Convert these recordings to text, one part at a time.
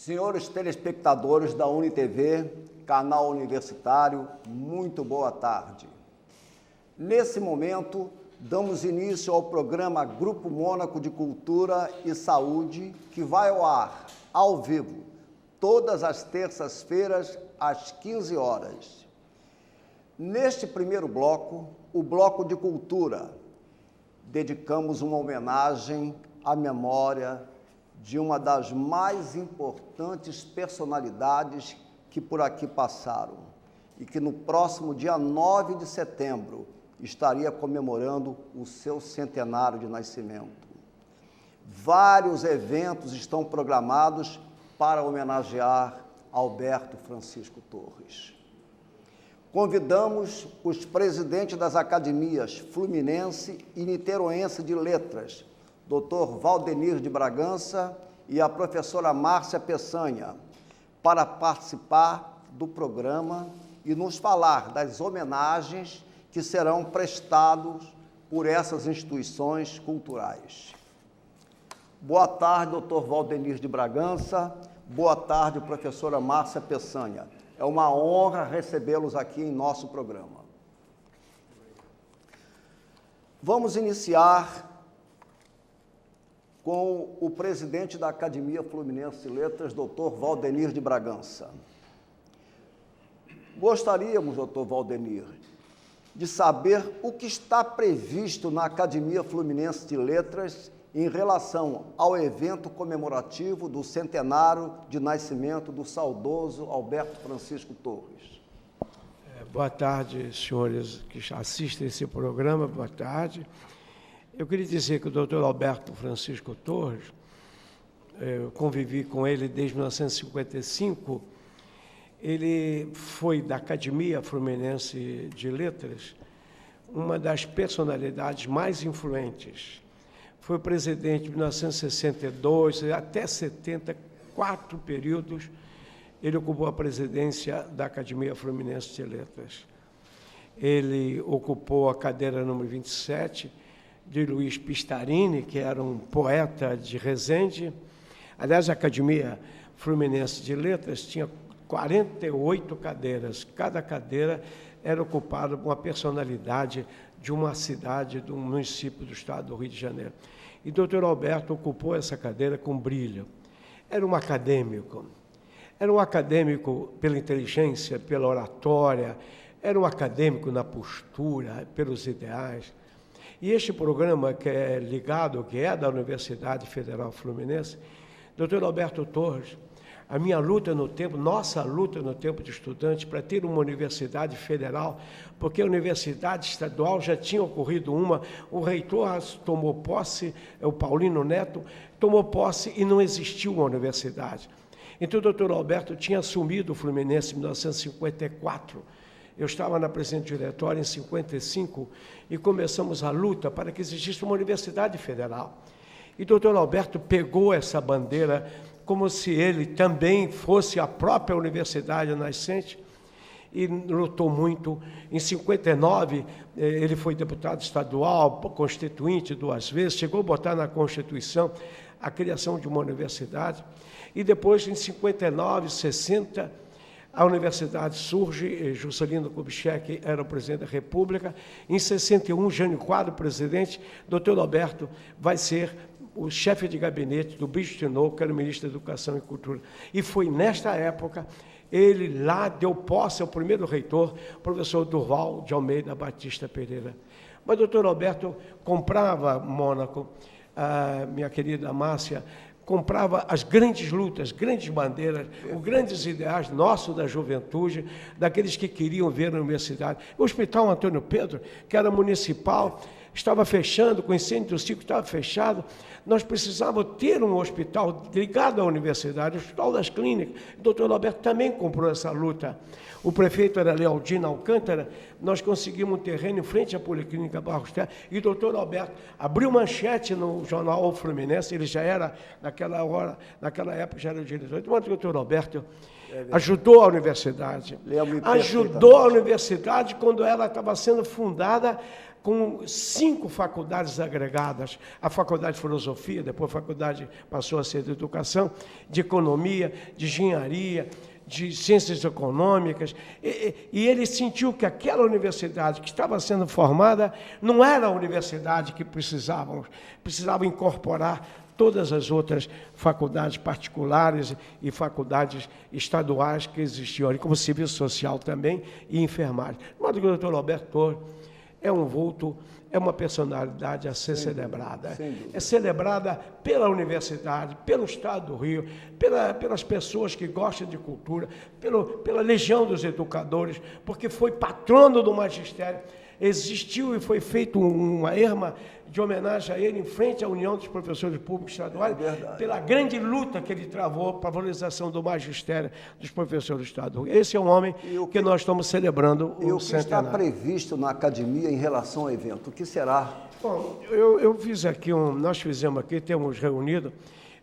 Senhores telespectadores da UniTV, canal universitário, muito boa tarde. Nesse momento, damos início ao programa Grupo Mônaco de Cultura e Saúde, que vai ao ar, ao vivo, todas as terças-feiras, às 15 horas. Neste primeiro bloco, o Bloco de Cultura, dedicamos uma homenagem à memória de uma das mais importantes personalidades que por aqui passaram e que no próximo dia 9 de setembro estaria comemorando o seu centenário de nascimento. Vários eventos estão programados para homenagear Alberto Francisco Torres. Convidamos os presidentes das academias Fluminense e Niteroense de Letras, Dr. Valdenir de Bragança e a professora Márcia Peçanha, para participar do programa e nos falar das homenagens que serão prestados por essas instituições culturais. Boa tarde, Dr. Valdenir de Bragança. Boa tarde, professora Márcia Peçanha. É uma honra recebê-los aqui em nosso programa. Vamos iniciar com o presidente da Academia Fluminense de Letras, Dr. Valdenir de Bragança. Gostaríamos, Dr. Valdenir, de saber o que está previsto na Academia Fluminense de Letras em relação ao evento comemorativo do centenário de nascimento do saudoso Alberto Francisco Torres. Boa tarde, senhores que assistem esse programa, boa tarde. Eu queria dizer que o doutor Alberto Francisco Torres, eu convivi com ele desde 1955, ele foi da Academia Fluminense de Letras uma das personalidades mais influentes. Foi presidente de 1962 até 74 períodos, ele ocupou a presidência da Academia Fluminense de Letras. Ele ocupou a cadeira número 27, de Luiz Pistarini, que era um poeta de Resende. Aliás, a Academia Fluminense de Letras tinha 48 cadeiras. Cada cadeira era ocupada por uma personalidade de uma cidade, de um município do estado do Rio de Janeiro. E o doutor Alberto ocupou essa cadeira com brilho. Era um acadêmico pela inteligência, pela oratória, era um acadêmico na postura, pelos ideais. E este programa que é ligado, que é da Universidade Federal Fluminense, doutor Alberto Torres, a minha luta no tempo, nossa luta no tempo de estudante para ter uma universidade federal, porque a universidade estadual já tinha ocorrido uma, o reitor tomou posse, o Paulino Neto, tomou posse e não existiu uma universidade. Então o doutor Alberto tinha assumido o Fluminense em 1954, eu estava na presidente diretória em 55 e começamos a luta para que existisse uma universidade federal. E o doutor Alberto pegou essa bandeira como se ele também fosse a própria universidade nascente e lutou muito. Em 59, ele foi deputado estadual, constituinte 2 vezes, chegou a botar na Constituição a criação de uma universidade. E depois, em 59, 60, a universidade surge, Juscelino Kubitschek era o presidente da República. Em 61, Jânio Quadros, presidente, doutor Alberto vai ser o chefe de gabinete do Bispo, que era o ministro da Educação e Cultura. E foi nesta época, ele lá deu posse ao primeiro reitor, o professor Durval de Almeida Batista Pereira. Mas o doutor Alberto comprava, Mônaco, a minha querida Márcia, comprava as grandes lutas, grandes bandeiras, os grandes ideais nossos da juventude, daqueles que queriam ver a universidade. O Hospital Antônio Pedro, que era municipal, estava fechando, com o incêndio do Cico estava fechado, nós precisávamos ter um hospital ligado à universidade, o Hospital das Clínicas. O doutor Alberto também comprou essa luta. O prefeito era Lealdino Alcântara, nós conseguimos um terreno em frente à Policlínica Barros Terra, e o doutor Alberto abriu manchete no jornal O Fluminense, ele já era, naquela época, já era o diretor. Então, o doutor Alberto ajudou a universidade. Ajudou a universidade quando ela estava sendo fundada com 5 faculdades agregadas, a Faculdade de Filosofia, depois a faculdade passou a ser de Educação, de Economia, de Engenharia, de Ciências Econômicas, e ele sentiu que aquela universidade que estava sendo formada não era a universidade que precisava incorporar todas as outras faculdades particulares e faculdades estaduais que existiam ali, como Serviço Social também e enfermagem. De modo que o Dr. Alberto Torres é um vulto, é uma personalidade a ser celebrada. É celebrada pela universidade, pelo Estado do Rio, pelas pessoas que gostam de cultura, pela legião dos educadores, porque foi patrono do magistério. Existiu e foi feita uma erma de homenagem a ele em frente à União dos Professores Públicos Estaduais, pela grande luta que ele travou para a valorização do magistério dos professores do Estado do Rio. Esse é um homem que nós estamos celebrando o centenário. E o que está previsto na academia em relação ao evento? O que será? Bom, eu fiz aqui, nós fizemos aqui, temos reunido,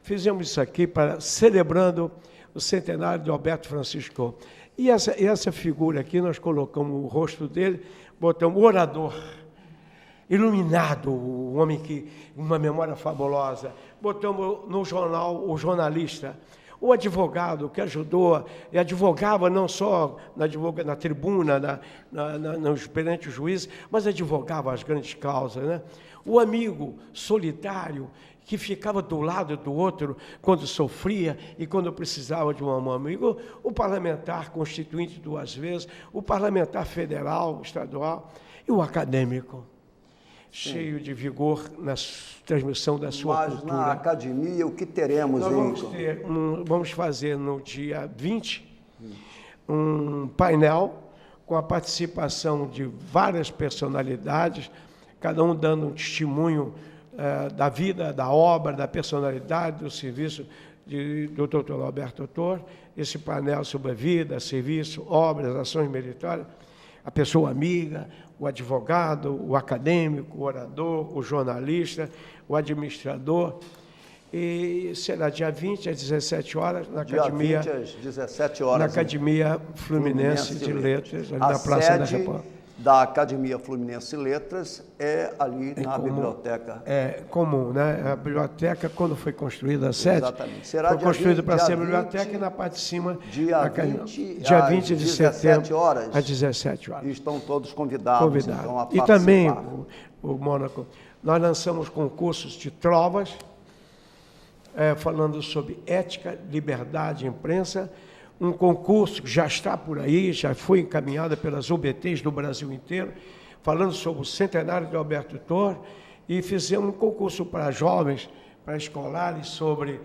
fizemos isso aqui celebrando o centenário de Alberto Francisco. E essa figura aqui, nós colocamos o rosto dele, botamos o orador, iluminado, o homem que, uma memória fabulosa. Botamos no jornal o jornalista, o advogado que ajudou, e advogava não só na tribuna, perante o juiz, mas advogava as grandes causas, né? O amigo solitário, que ficava do lado do outro quando sofria e quando precisava de um amigo, o parlamentar constituinte 2 vezes, o parlamentar federal, estadual, e o acadêmico, cheio de vigor na transmissão da sua cultura. Mas na academia, o que teremos? Nós vamos fazer no dia 20 um painel com a participação de várias personalidades, cada um dando um testemunho da vida, da obra, da personalidade, do serviço do Dr. Alberto Torres. Esse painel sobre a vida, serviço, obras, ações meritórias, a pessoa amiga, o advogado, o acadêmico, o orador, o jornalista, o administrador. E será dia 20 às 17 horas na academia. Dia 20 às 17 horas. Na Academia Fluminense de Letras, ali na Praça da República. Da Academia Fluminense de Letras é ali na biblioteca. É comum, né? A biblioteca, quando foi construída a sede, será foi construída para ser biblioteca e na parte de cima... Dia 20 de setembro, às 17 horas. E estão todos convidados. Então, a participar. E também, o Mônaco, nós lançamos concursos de trovas, falando sobre ética, liberdade e imprensa, um concurso que já está por aí, já foi encaminhado pelas UBTs do Brasil inteiro, falando sobre o centenário de Alberto Torres, e fizemos um concurso para jovens, para escolares, sobre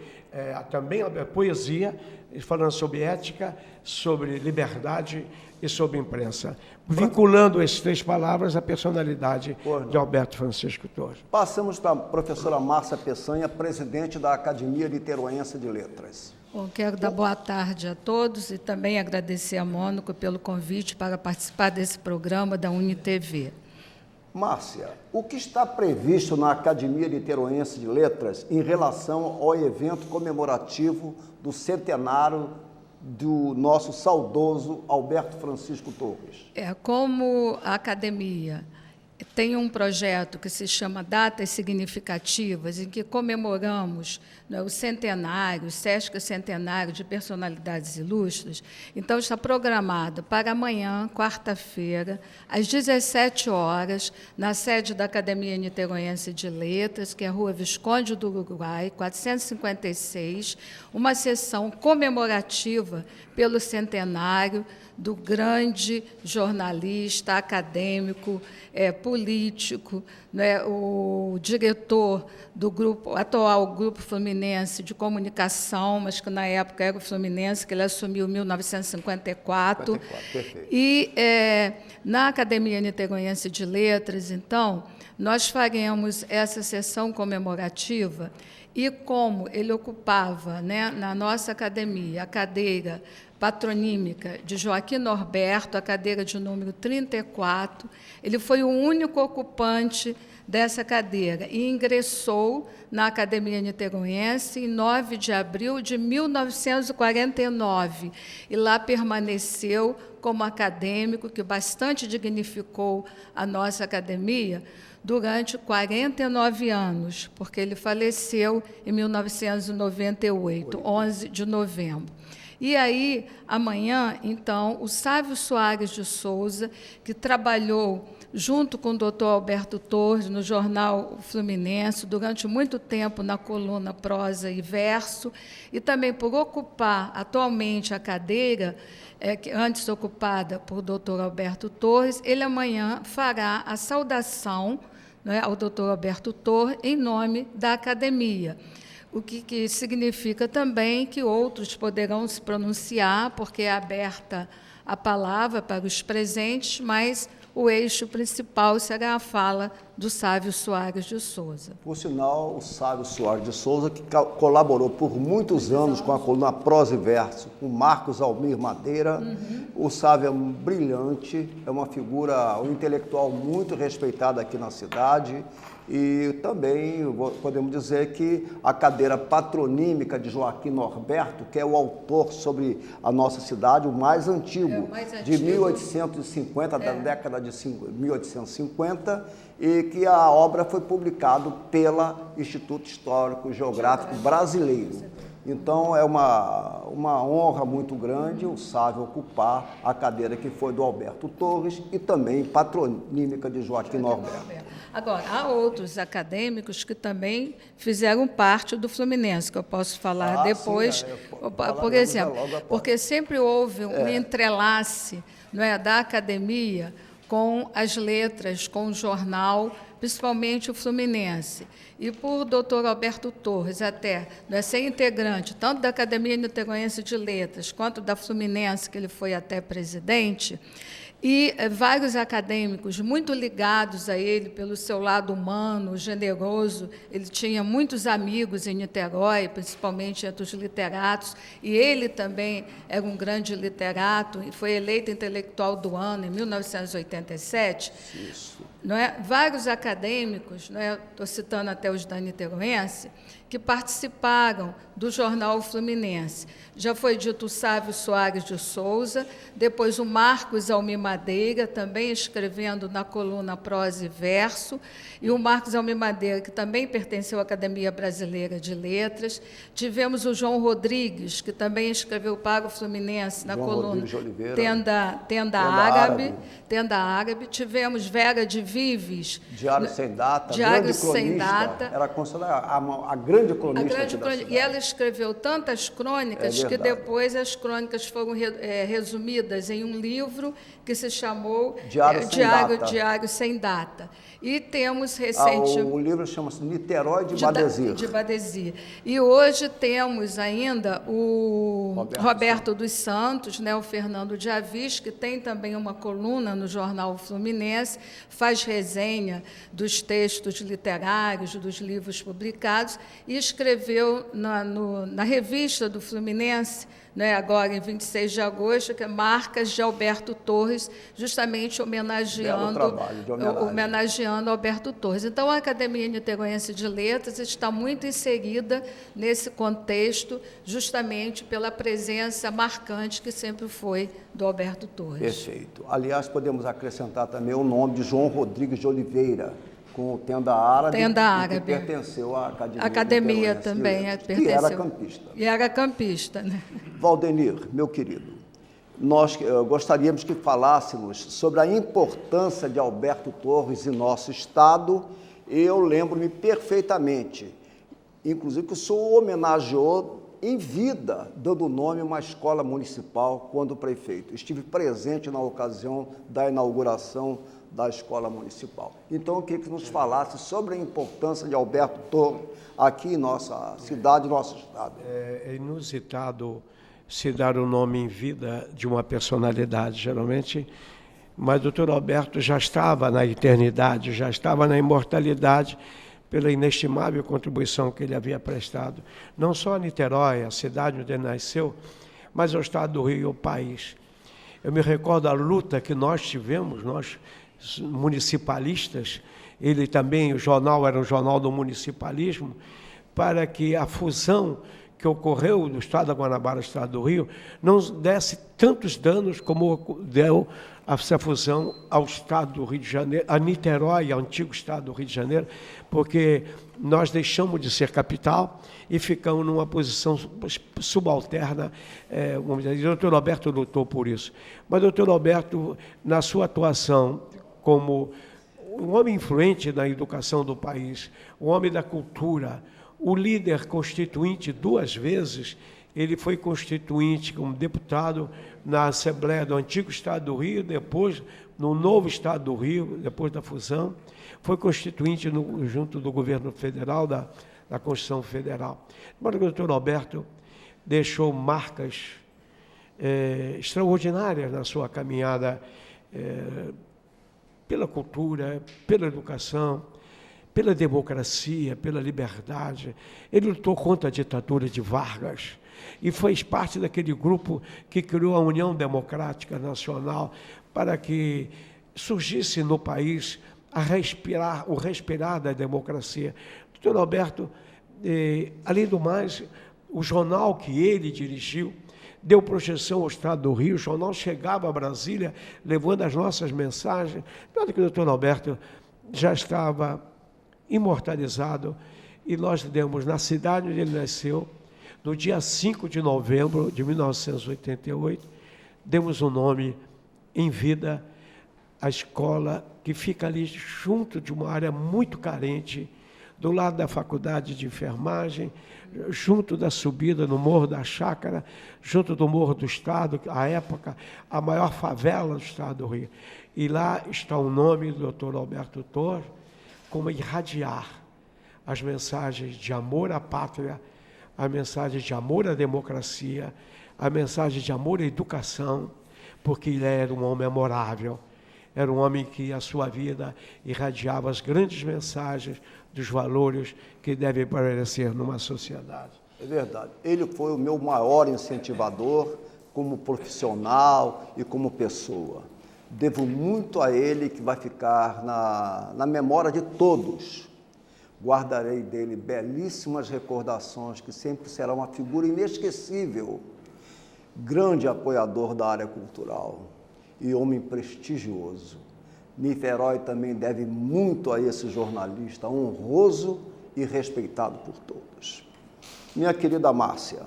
também a poesia, falando sobre ética, sobre liberdade e sobre imprensa, vinculando essas 3 palavras à personalidade de Alberto Francisco Torres. Passamos para a professora Márcia Peçanha, presidente da Academia Niteroense de Letras. Bom, quero dar boa tarde a todos e também agradecer a Mônaco pelo convite para participar desse programa da UniTV. Márcia, o que está previsto na Academia Niteroense de Letras em relação ao evento comemorativo do centenário do nosso saudoso Alberto Francisco Torres? Como a academia tem um projeto que se chama Datas Significativas, em que comemoramos, né, o centenário, o Sesc Centenário de Personalidades Ilustres. Então, está programado para amanhã, quarta-feira, às 17 horas, na sede da Academia Niteroense de Letras, que é a Rua Visconde do Uruguai, 456, uma sessão comemorativa pelo centenário do grande jornalista, acadêmico, político, né, o diretor do atual Grupo Fluminense de Comunicação, mas que na época era o Fluminense, que ele assumiu em 1954. E na Academia Niteroense de Letras, então, nós faremos essa sessão comemorativa. E como ele ocupava, né, na nossa academia a cadeira patronímica de Joaquim Norberto, a cadeira de número 34, ele foi o único ocupante dessa cadeira e ingressou na Academia Niteroense em 9 de abril de 1949 e lá permaneceu como acadêmico, que bastante dignificou a nossa academia durante 49 anos, porque ele faleceu em 1998, 11 de novembro. E aí, amanhã, então, o Sávio Soares de Souza, que trabalhou junto com o doutor Alberto Torres no jornal Fluminense, durante muito tempo na coluna Prosa e Verso, e também por ocupar atualmente a cadeira, antes ocupada por doutor Alberto Torres, ele amanhã fará a saudação, né, ao doutor Alberto Torres em nome da academia. O que significa também que outros poderão se pronunciar, porque é aberta a palavra para os presentes, mas o eixo principal será a fala do Sávio Soares de Souza. Por sinal, o Sávio Soares de Souza, que colaborou por muitos anos com a coluna Prosa e Verso, com Marcos Almir Madeira. O Sávio é um brilhante, é uma figura, um intelectual muito respeitado aqui na cidade. E também podemos dizer que a cadeira patronímica de Joaquim Norberto, que é o autor sobre a nossa cidade, o mais antigo, de 1850, da década de 1850, e que a obra foi publicada pela Instituto Histórico e Geográfico Brasileiro. Então, é uma honra muito grande o Sávio ocupar a cadeira que foi do Alberto Torres e também patronímica de Joaquim Norberto. Agora, há outros acadêmicos que também fizeram parte do Fluminense, que eu posso falar depois. Sim, por exemplo, porque sempre houve um entrelace, não é, da academia com as letras, com o jornal, principalmente o Fluminense. E por doutor Alberto Torres, até ser integrante tanto da Academia Niteroense de Letras quanto da Fluminense, que ele foi até presidente, e vários acadêmicos muito ligados a ele pelo seu lado humano, generoso. Ele tinha muitos amigos em Niterói, principalmente entre os literatos, e ele também era um grande literato e foi eleito intelectual do ano em 1987. Isso. Não é? Vários acadêmicos, não é? Estou citando até os da Niteroense, que participaram do jornal Fluminense. Já foi dito o Sávio Soares de Souza, depois o Marcos Almir Madeira, também escrevendo na coluna Prosa e Verso, e o Marcos Almir Madeira, que também pertenceu à Academia Brasileira de Letras. Tivemos o João Rodrigues, que também escreveu para o Fluminense na coluna Tenda Árabe. Tivemos Vera de Vives. Diário Sem Data, Diário Sem Data. Era considerada a grande cronista. E ela escreveu tantas crônicas que depois as crônicas foram resumidas em um livro que se chamou Diário Sem Data. E temos recente... O livro chama-se Niterói de Badesir. E hoje temos ainda o Roberto dos Santos, né, o Fernando de Avis, que tem também uma coluna no jornal Fluminense, faz resenha dos textos literários, dos livros publicados, e escreveu na revista do Fluminense, né, agora em 26 de agosto, que é Marcas de Alberto Torres, justamente homenageando Alberto Torres. Então, a Academia Niteroense de Letras está muito inserida nesse contexto, justamente pela presença marcante que sempre foi do Alberto Torres. Perfeito. Aliás, podemos acrescentar também o nome de João Rodrigues de Oliveira, com o Tenda Árabe, que pertenceu à Academia também, que era campista. E era campista, né? Valdenir, meu querido, nós gostaríamos que falássemos sobre a importância de Alberto Torres em nosso estado. Eu lembro-me perfeitamente, inclusive que o senhor homenageou em vida, dando nome a uma escola municipal quando prefeito. Estive presente na ocasião da inauguração da escola municipal. Então, eu queria que nos falasse sobre a importância de Alberto Torres aqui em nossa cidade, nosso estado. É inusitado se dar o nome em vida de uma personalidade, geralmente, mas o doutor Alberto já estava na eternidade, já estava na imortalidade, pela inestimável contribuição que ele havia prestado, não só a Niterói, a cidade onde ele nasceu, mas ao estado do Rio e ao país. Eu me recordo da luta que nós tivemos, nós municipalistas, ele também, o jornal era um jornal do municipalismo, para que a fusão que ocorreu do Estado da Guanabara ao Estado do Rio não desse tantos danos como deu essa fusão ao Estado do Rio de Janeiro, a Niterói, ao antigo Estado do Rio de Janeiro, porque nós deixamos de ser capital e ficamos numa posição subalterna, vamos dizer, o doutor Alberto lutou por isso. Mas o doutor Alberto, na sua atuação como um homem influente na educação do país, um homem da cultura, o líder constituinte 2 vezes, ele foi constituinte como deputado na Assembleia do antigo Estado do Rio, depois no novo Estado do Rio, depois da fusão, foi constituinte junto do governo federal, da Constituição Federal. Mas o doutor Alberto deixou marcas extraordinárias na sua caminhada pela cultura, pela educação, pela democracia, pela liberdade. Ele lutou contra a ditadura de Vargas e fez parte daquele grupo que criou a União Democrática Nacional para que surgisse no país o respirar da democracia. Doutor Alberto, além do mais, o jornal que ele dirigiu deu projeção ao Estado do Rio, o jornal chegava a Brasília levando as nossas mensagens. Tanto que o doutor Alberto já estava imortalizado, e nós demos na cidade onde ele nasceu, no dia 5 de novembro de 1988, demos o nome em vida à escola que fica ali junto de uma área muito carente, do lado da faculdade de enfermagem, junto da subida no Morro da Chácara, junto do Morro do Estado, à época, a maior favela do Estado do Rio. E lá está o nome do Dr. Alberto Torres, como irradiar as mensagens de amor à pátria, a mensagem de amor à democracia, a mensagem de amor à educação, porque ele era um homem memorável, era um homem que a sua vida irradiava as grandes mensagens dos valores que devem prevalecer numa sociedade. É verdade. Ele foi o meu maior incentivador como profissional e como pessoa. Devo muito a ele, que vai ficar na memória de todos. Guardarei dele belíssimas recordações, que sempre será uma figura inesquecível. Grande apoiador da área cultural e homem prestigioso. Niterói também deve muito a esse jornalista honroso e respeitado por todos. Minha querida Márcia,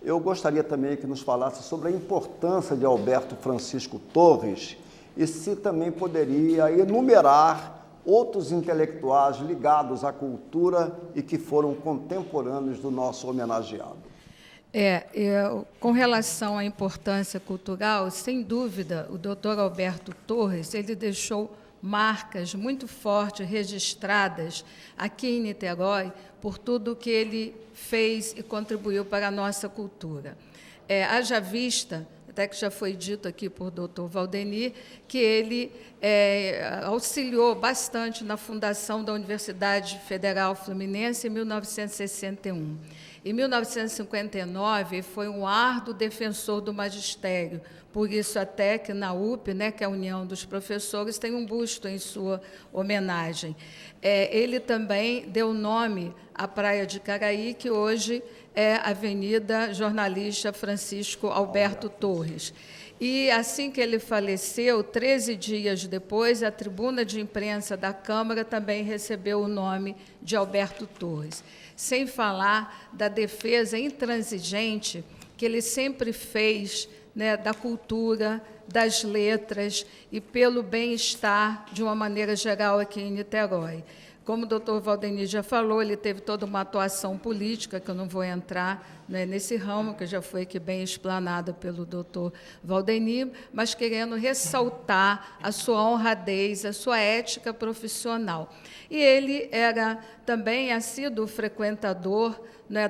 eu gostaria também que nos falasse sobre a importância de Alberto Francisco Torres e se também poderia enumerar outros intelectuais ligados à cultura e que foram contemporâneos do nosso homenageado. Com relação à importância cultural, sem dúvida, o doutor Alberto Torres, ele deixou marcas muito fortes, registradas aqui em Niterói, por tudo que ele fez e contribuiu para a nossa cultura. Haja vista, até que já foi dito aqui por doutor Valdeni, que ele auxiliou bastante na fundação da Universidade Federal Fluminense em 1961. Em 1959, foi um árduo defensor do magistério, por isso até que na UP, que é a União dos Professores, tem um busto em sua homenagem. Ele também deu nome à Praia de Caraí, que hoje é a Avenida Jornalista Francisco Alberto Torres. E, assim que ele faleceu, 13 dias depois, a tribuna de imprensa da Câmara também recebeu o nome de Alberto Torres. Sem falar da defesa intransigente que ele sempre fez, da cultura, das letras e pelo bem-estar, de uma maneira geral, aqui em Niterói. Como o doutor Valdeni já falou, ele teve toda uma atuação política, que eu não vou entrar nesse ramo, que já foi aqui bem explanada pelo doutor Valdeni, mas querendo ressaltar a sua honradez, a sua ética profissional. E ele era também assíduo frequentador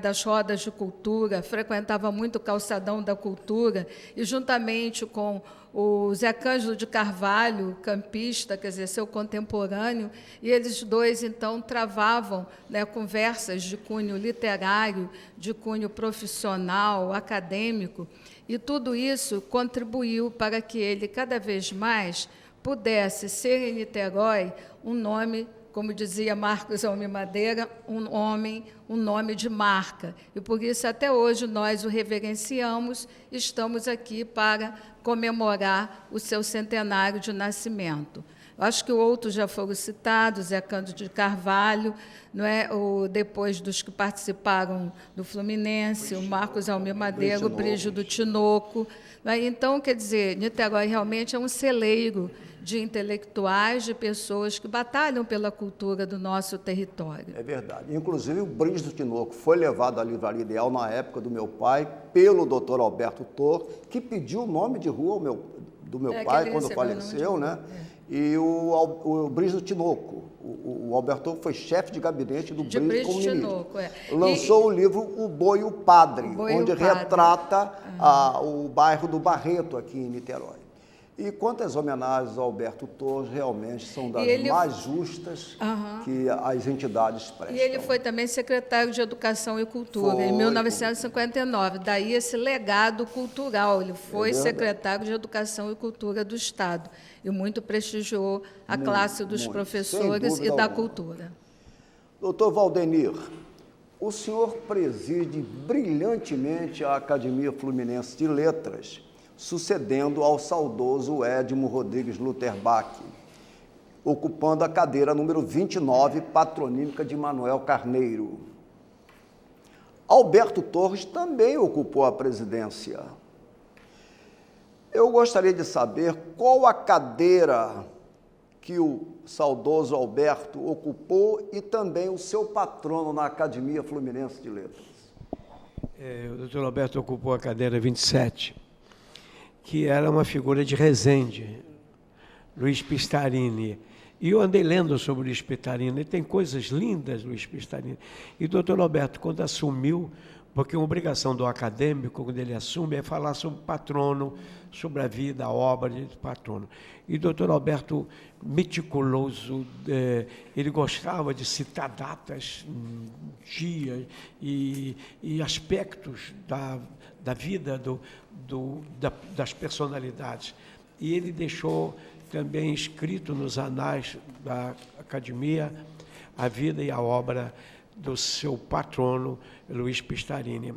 das rodas de cultura, frequentava muito o Calçadão da Cultura, e juntamente com o Zé Cândido de Carvalho, campista, quer dizer, seu contemporâneo, e eles dois, então, travavam conversas de cunho literário, de cunho profissional, acadêmico, e tudo isso contribuiu para que ele, cada vez mais, pudesse ser em Niterói um nome, como dizia Marcos Almi Madeira, um nome de marca. E por isso, até hoje, nós o reverenciamos, estamos aqui para comemorar o seu centenário de nascimento. Eu acho que outros já foram citados, Zé Cândido de Carvalho, não é? Depois dos que participaram do Fluminense, o Marcos Almi Madeira, o Brígido Tinoco. Não é? Então, quer dizer, Niterói realmente é um celeiro de intelectuais, de pessoas que batalham pela cultura do nosso território. É verdade. Inclusive, o Brígido Tinoco foi levado à Livraria Ideal na época do meu pai, pelo doutor Alberto Thor, que pediu o nome de rua do meu pai, quando faleceu, né? E o Brígido Tinoco, o Alberto Thor foi chefe de gabinete do Brígido como ministro. Lançou o livro O Boi e o Padre, onde retrata o bairro do Barreto, aqui em Niterói. E quantas homenagens ao Alberto Thor realmente são das mais justas que as entidades prestam. E ele foi também secretário de Educação e Cultura, em 1959. Daí esse legado cultural. Ele foi secretário de Educação e Cultura do Estado e muito prestigiou a classe dos professores e da cultura. Doutor Valdenir, o senhor preside brilhantemente a Academia Fluminense de Letras, sucedendo ao saudoso Edmo Rodrigues Lutherbach, ocupando a cadeira número 29, patronímica de Manuel Carneiro. Alberto Torres também ocupou a presidência. Eu gostaria de saber qual a cadeira que o saudoso Alberto ocupou e também o seu patrono na Academia Fluminense de Letras. O doutor Alberto ocupou a cadeira 27, que era uma figura de Resende, Luiz Pistarini. E eu andei lendo sobre o Luiz Pistarini, tem coisas lindas, Luiz Pistarini. E o doutor Alberto, quando assumiu, porque uma obrigação do acadêmico, quando ele assume, é falar sobre o patrono, sobre a vida, a obra do patrono. E o doutor Alberto, meticuloso, ele gostava de citar datas, dias e aspectos da vida das personalidades. E ele deixou também escrito nos anais da Academia a vida e a obra do seu patrono, Luiz Pistarini.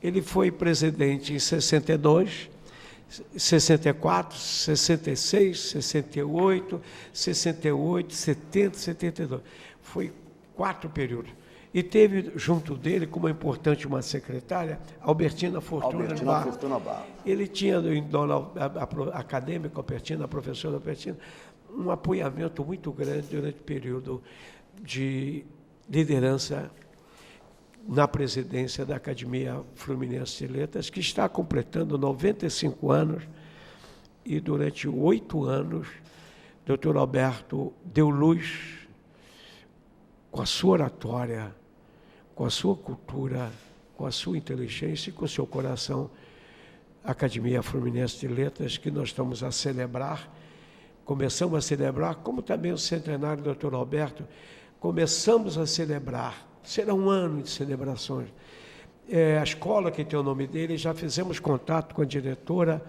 Ele foi presidente em 62, 64, 66, 68, 70, 72. Foi 4 períodos. E teve junto dele, como importante uma secretária, Albertina Fortuna Barros. Ele tinha, a acadêmica Albertina, a professora Albertina, um apoiamento muito grande durante o período de liderança na presidência da Academia Fluminense de Letras, que está completando 95 anos, e durante 8 anos, doutor Alberto deu luz com a sua oratória, com a sua cultura, com a sua inteligência e com o seu coração, a Academia Fluminense de Letras, que nós estamos a celebrar, começamos a celebrar, como também o centenário do doutor Alberto, começamos a celebrar, será um ano de celebrações. A escola que tem o nome dele, já fizemos contato com a diretora,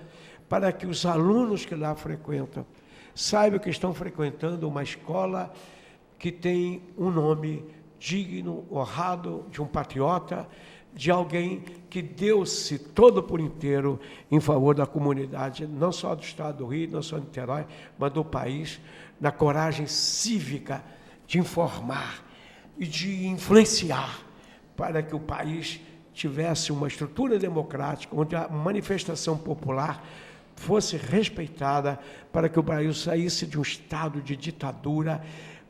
para que os alunos que lá frequentam saibam que estão frequentando uma escola que tem um nome digno, honrado, de um patriota, de alguém que deu-se todo por inteiro em favor da comunidade, não só do Estado do Rio, não só de Niterói, mas do país, na coragem cívica de informar e de influenciar para que o país tivesse uma estrutura democrática, onde a manifestação popular fosse respeitada, para que o Brasil saísse de um estado de ditadura,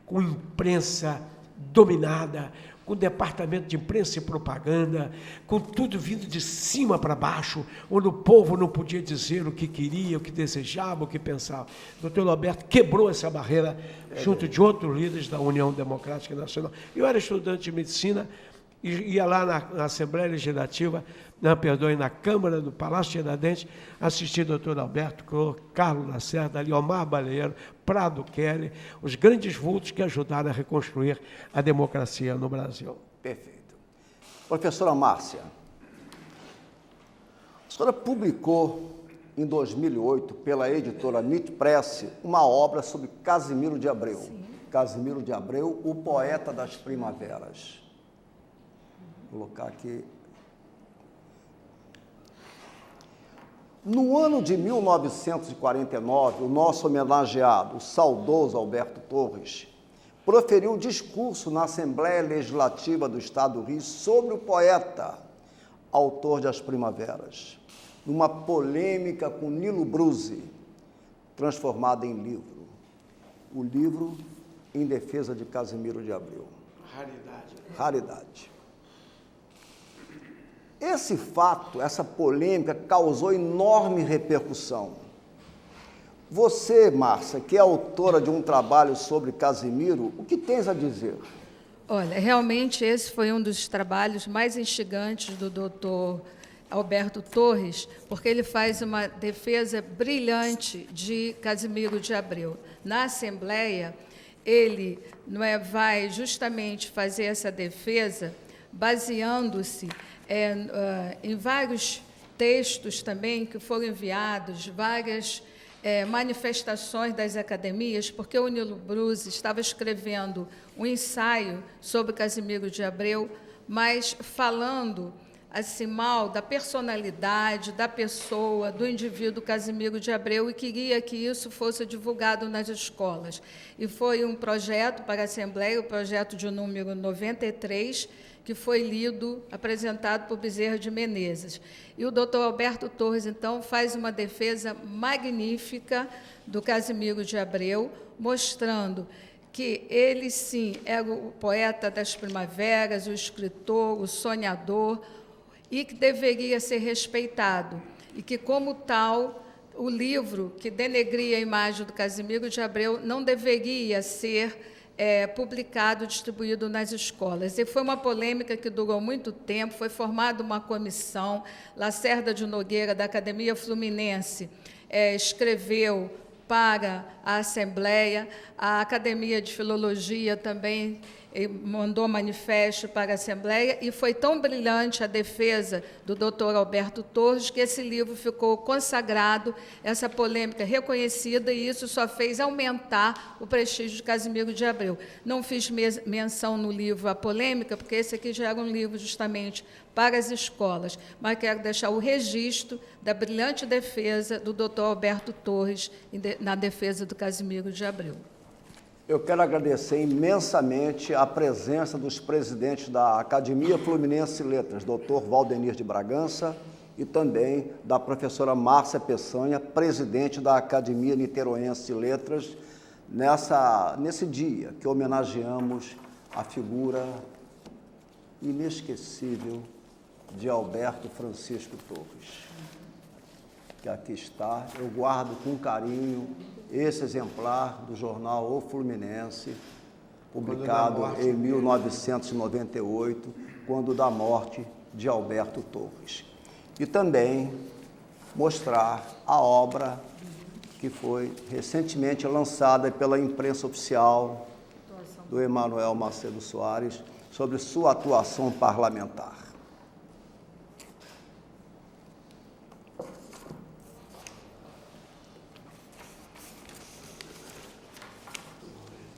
com imprensa dominada, com departamento de imprensa e propaganda, com tudo vindo de cima para baixo, onde o povo não podia dizer o que queria, o que desejava, o que pensava. O doutor Alberto quebrou essa barreira junto de outros líderes da União Democrática Nacional. Eu era estudante de medicina, ia lá na Assembleia Legislativa, na Câmara do Palácio Tiradentes, assistir o doutor Alberto, Carlos Lacerda, Liomar Baleiro, Prado Kelly, os grandes vultos que ajudaram a reconstruir a democracia no Brasil. Perfeito. Professora Márcia, a senhora publicou em 2008, pela editora Nit Press, uma obra sobre Casimiro de Abreu. Sim. Casimiro de Abreu, o poeta das primaveras. Vou colocar aqui. No ano de 1949, o nosso homenageado, o saudoso Alberto Torres, proferiu discurso na Assembleia Legislativa do Estado do Rio sobre o poeta, autor de As Primaveras, numa polêmica com Nilo Bruzzi, transformada em livro. O livro em defesa de Casimiro de Abreu. Raridade. Raridade. Esse fato, essa polêmica, causou enorme repercussão. Você, Márcia, que é autora de um trabalho sobre Casimiro, o que tens a dizer? Olha, realmente esse foi um dos trabalhos mais instigantes do doutor Alberto Torres, porque ele faz uma defesa brilhante de Casimiro de Abreu. Na Assembleia, ele vai justamente fazer essa defesa baseando-se em vários textos também que foram enviados, várias manifestações das academias, porque o Nilo Bruzzi estava escrevendo um ensaio sobre Casimiro de Abreu, mas falando assim mal da personalidade, da pessoa, do indivíduo Casimiro de Abreu, e queria que isso fosse divulgado nas escolas. E foi um projeto para a Assembleia, o projeto de número 93, que foi lido, apresentado por Bezerra de Menezes. E o doutor Alberto Torres, então, faz uma defesa magnífica do Casimiro de Abreu, mostrando que ele, sim, era o poeta das primaveras, o escritor, o sonhador, e que deveria ser respeitado, e que, como tal, o livro que denegria a imagem do Casimiro de Abreu não deveria ser publicado, distribuído nas escolas. E foi uma polêmica que durou muito tempo, foi formada uma comissão, Lacerda de Nogueira, da Academia Fluminense, escreveu para a Assembleia, a Academia de Filologia também mandou manifesto para a Assembleia, e foi tão brilhante a defesa do doutor Alberto Torres que esse livro ficou consagrado, essa polêmica reconhecida, e isso só fez aumentar o prestígio de Casimiro de Abreu. Não fiz menção no livro à polêmica, porque esse aqui já era um livro justamente para as escolas, mas quero deixar o registro da brilhante defesa do doutor Alberto Torres na defesa do Casimiro de Abreu. Eu quero agradecer imensamente a presença dos presidentes da Academia Fluminense de Letras, doutor Valdenir de Bragança, e também da professora Márcia Peçanha, presidente da Academia Niteroense de Letras, nesse dia que homenageamos a figura inesquecível de Alberto Francisco Torres, que aqui está. Eu guardo com carinho esse exemplar do jornal O Fluminense, publicado em 1998, quando da morte de Alberto Torres. E também mostrar a obra que foi recentemente lançada pela imprensa oficial do Emanuel Macedo Soares, sobre sua atuação parlamentar.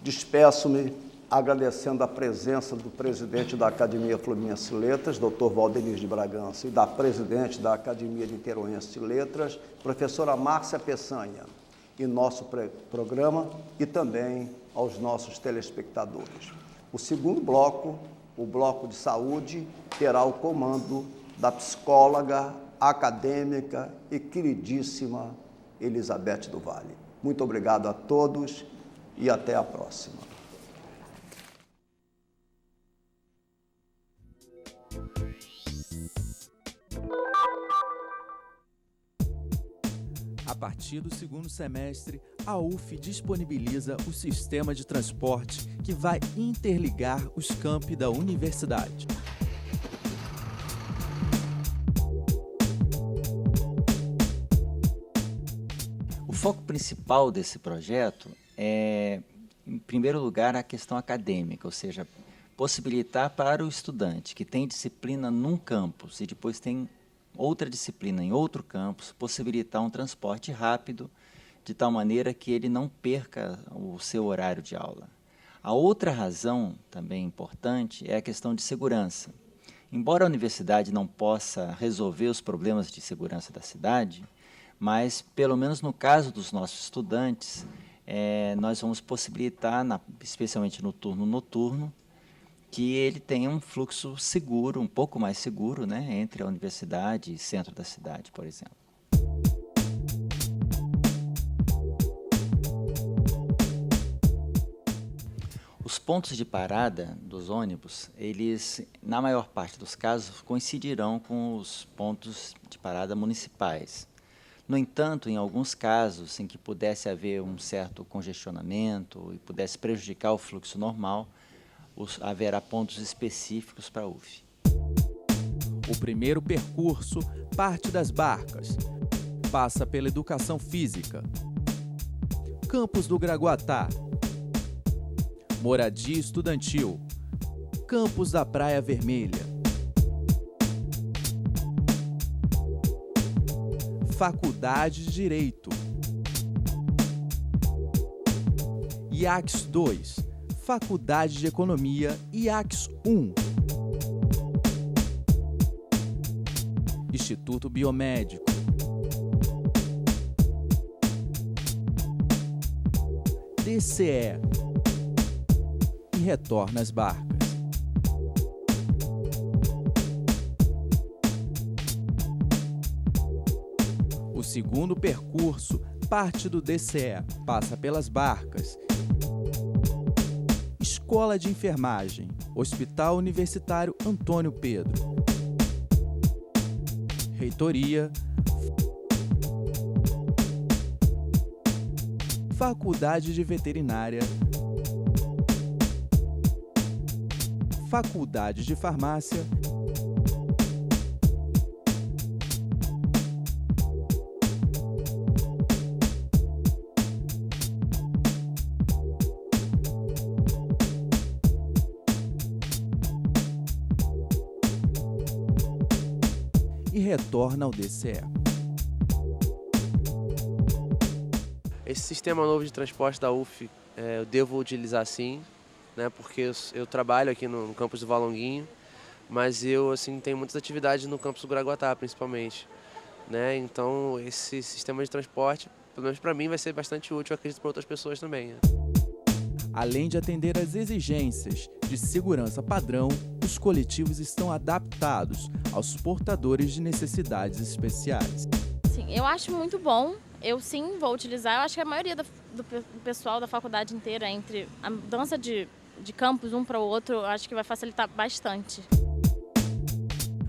Despeço-me agradecendo a presença do presidente da Academia Fluminense de Letras, doutor Valdenir de Bragança, e da presidente da Academia Niteroense de Letras, professora Márcia Peçanha, em nosso programa, e também aos nossos telespectadores. O segundo bloco, o bloco de saúde, terá o comando da psicóloga, acadêmica e queridíssima Elizabeth do Vale. Muito obrigado a todos e até a próxima. A partir do segundo semestre, a UF disponibiliza o sistema de transporte que vai interligar os campi da universidade. O foco principal desse projeto é, em primeiro lugar, a questão acadêmica, ou seja, possibilitar para o estudante que tem disciplina num campus e depois tem outra disciplina em outro campus, possibilitar um transporte rápido, de tal maneira que ele não perca o seu horário de aula. A outra razão, também importante, é a questão de segurança. Embora a universidade não possa resolver os problemas de segurança da cidade, mas, pelo menos no caso dos nossos estudantes, nós vamos possibilitar, especialmente no turno noturno, que ele tenha um fluxo seguro, um pouco mais seguro, né, entre a universidade e centro da cidade, por exemplo. Os pontos de parada dos ônibus, eles, na maior parte dos casos, coincidirão com os pontos de parada municipais. No entanto, em alguns casos em que pudesse haver um certo congestionamento e pudesse prejudicar o fluxo normal, haverá pontos específicos para a UF. O primeiro percurso parte das Barcas, passa pela educação física, Campus do Gragoatá, moradia estudantil, Campus da Praia Vermelha, Faculdade de Direito, IACS 2, Faculdade de Economia, IACS 1, Instituto Biomédico, DCE e retorna às Barcas. O segundo percurso parte do DCE, passa pelas Barcas, Escola de Enfermagem, Hospital Universitário Antônio Pedro, Reitoria, Faculdade de Veterinária, Faculdade de Farmácia, e retorna ao DCE. Esse sistema novo de transporte da UF eu devo utilizar sim, né, porque eu trabalho aqui no campus do Valonguinho, mas eu assim, tenho muitas atividades no campus do Gragoatá, principalmente. Né? Então esse sistema de transporte, pelo menos para mim, vai ser bastante útil, acredito, para outras pessoas também. Né? Além de atender às exigências de segurança padrão, os coletivos estão adaptados aos portadores de necessidades especiais. Sim, eu acho muito bom. Eu sim vou utilizar. Eu acho que a maioria do pessoal da faculdade inteira, entre a mudança de campus um para o outro, eu acho que vai facilitar bastante.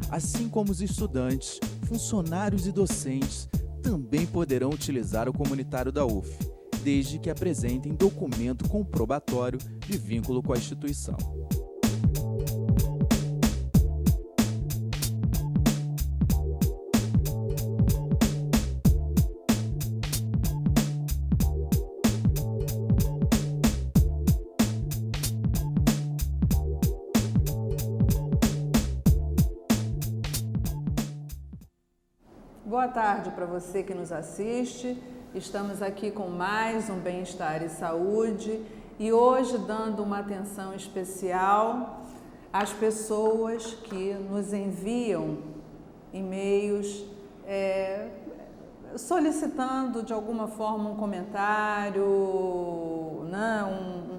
Assim como os estudantes, funcionários e docentes também poderão utilizar o comunitário da UF, desde que apresentem documento comprobatório de vínculo com a instituição. Boa tarde para você que nos assiste. Estamos aqui com mais um Bem-Estar e Saúde e hoje dando uma atenção especial às pessoas que nos enviam e-mails solicitando de alguma forma um comentário, né,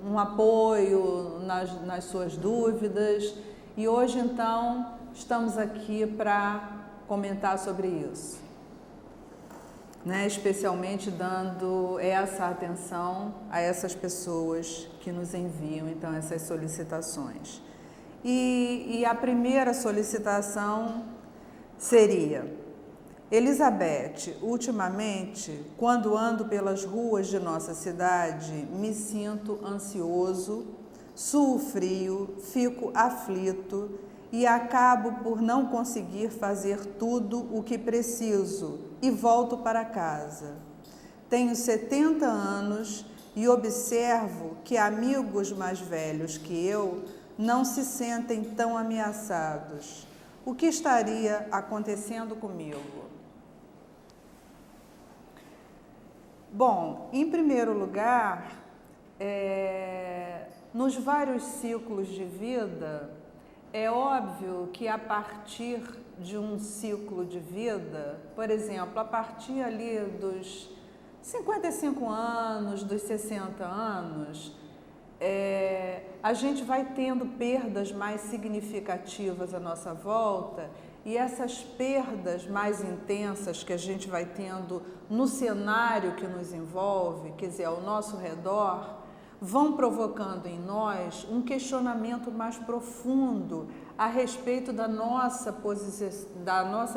um apoio nas suas dúvidas. E hoje então estamos aqui para comentar sobre isso. Né, especialmente dando essa atenção a essas pessoas que nos enviam, então, essas solicitações. E a primeira solicitação seria: Elizabeth, ultimamente, quando ando pelas ruas de nossa cidade, me sinto ansioso, suo frio, fico aflito e acabo por não conseguir fazer tudo o que preciso e volto para casa. Tenho 70 anos e observo que amigos mais velhos que eu não se sentem tão ameaçados. o que estaria acontecendo comigo? Bom, em primeiro lugar, nos vários ciclos de vida, é óbvio que a partir de um ciclo de vida, por exemplo, a partir ali dos 55 anos, dos 60 anos, a gente vai tendo perdas mais significativas à nossa volta, e essas perdas mais intensas que a gente vai tendo no cenário que nos envolve, quer dizer, ao nosso redor, vão provocando em nós um questionamento mais profundo a respeito da nossa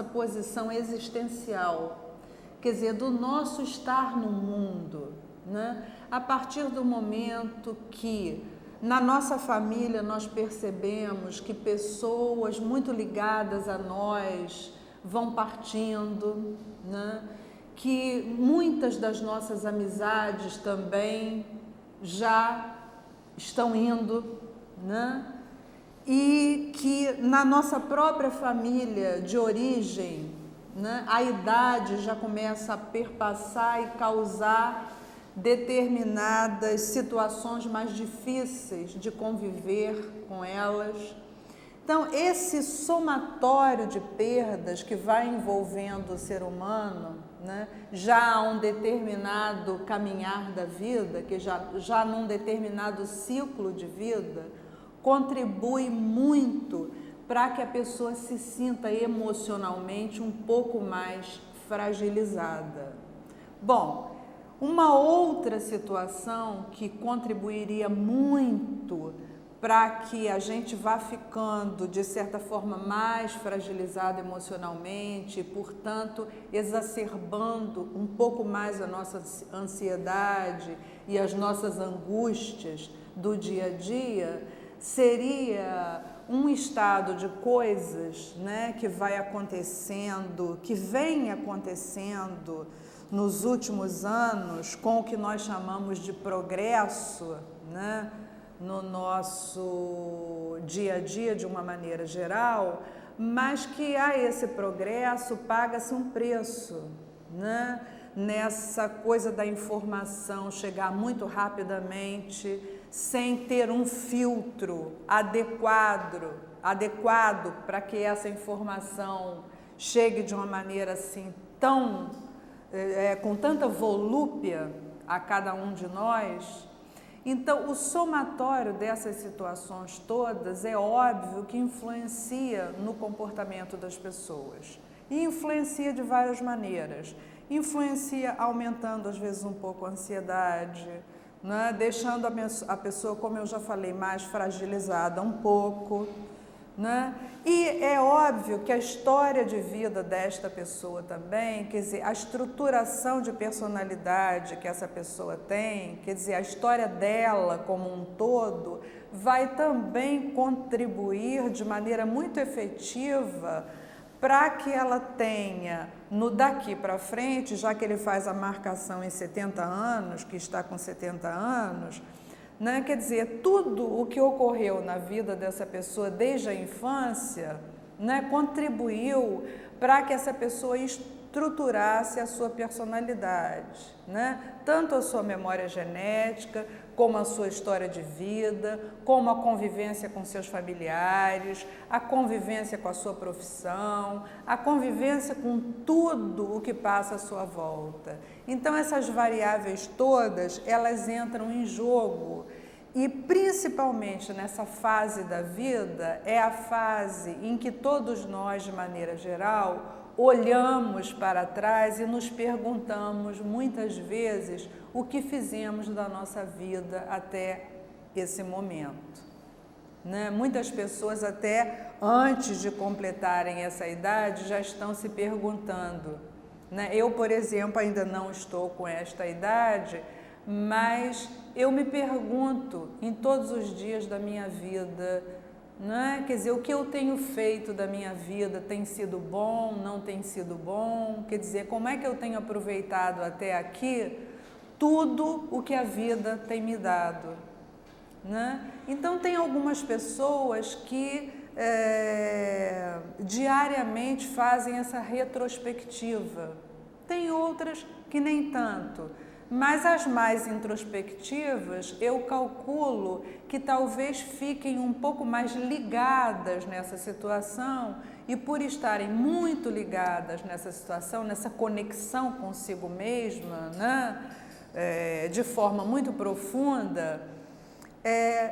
posição existencial, quer dizer, do nosso estar no mundo, né? A partir do momento que na nossa família nós percebemos que pessoas muito ligadas a nós vão partindo, né? Que muitas das nossas amizades também já estão indo, né? E que na nossa própria família de origem, né, a idade já começa a perpassar e causar determinadas situações mais difíceis de conviver com elas. Então, esse somatório de perdas que vai envolvendo o ser humano, né, já a um determinado caminhar da vida, que já num determinado ciclo de vida, contribui muito para que a pessoa se sinta emocionalmente um pouco mais fragilizada. Bom, uma outra situação que contribuiria muito para que a gente vá ficando, de certa forma, mais fragilizado emocionalmente e, portanto, exacerbando um pouco mais a nossa ansiedade e as nossas angústias do dia a dia, seria um estado de coisas, né, que vai acontecendo, que vem acontecendo nos últimos anos com o que nós chamamos de progresso, né, no nosso dia a dia de uma maneira geral, mas que a esse progresso paga-se um preço, né, nessa coisa da informação chegar muito rapidamente, sem ter um filtro adequado para que essa informação chegue de uma maneira assim com tanta volúpia a cada um de nós. Então, o somatório dessas situações todas é óbvio que influencia no comportamento das pessoas. E influencia de várias maneiras. Influencia aumentando, às vezes, um pouco a ansiedade, né? Deixando a pessoa, como eu já falei, mais fragilizada um pouco, né? E é óbvio que a história de vida desta pessoa também, quer dizer, a estruturação de personalidade que essa pessoa tem, quer dizer, a história dela como um todo, vai também contribuir de maneira muito efetiva para que ela tenha, no daqui para frente, já que ele faz a marcação em 70 anos, que está com 70 anos, né? Quer dizer, tudo o que ocorreu na vida dessa pessoa desde a infância, né, contribuiu para que essa pessoa estruturasse a sua personalidade, né? Tanto a sua memória genética, como a sua história de vida, como a convivência com seus familiares, a convivência com a sua profissão, a convivência com tudo o que passa à sua volta. Então, essas variáveis todas, elas entram em jogo e, principalmente nessa fase da vida, é a fase em que todos nós, de maneira geral, olhamos para trás e nos perguntamos muitas vezes o que fizemos da nossa vida até esse momento, né? Muitas pessoas até antes de completarem essa idade já estão se perguntando, né? Eu, por exemplo, ainda não estou com esta idade, mas eu me pergunto em todos os dias da minha vida, né? Quer dizer, o que eu tenho feito da minha vida tem sido bom, não tem sido bom? Quer dizer, como é que eu tenho aproveitado até aqui tudo o que a vida tem me dado, né? Então, tem algumas pessoas que diariamente fazem essa retrospectiva. Tem outras que nem tanto, mas as mais introspectivas eu calculo que talvez fiquem um pouco mais ligadas nessa situação, e por estarem muito ligadas nessa situação, nessa conexão consigo mesma, né, de forma muito profunda,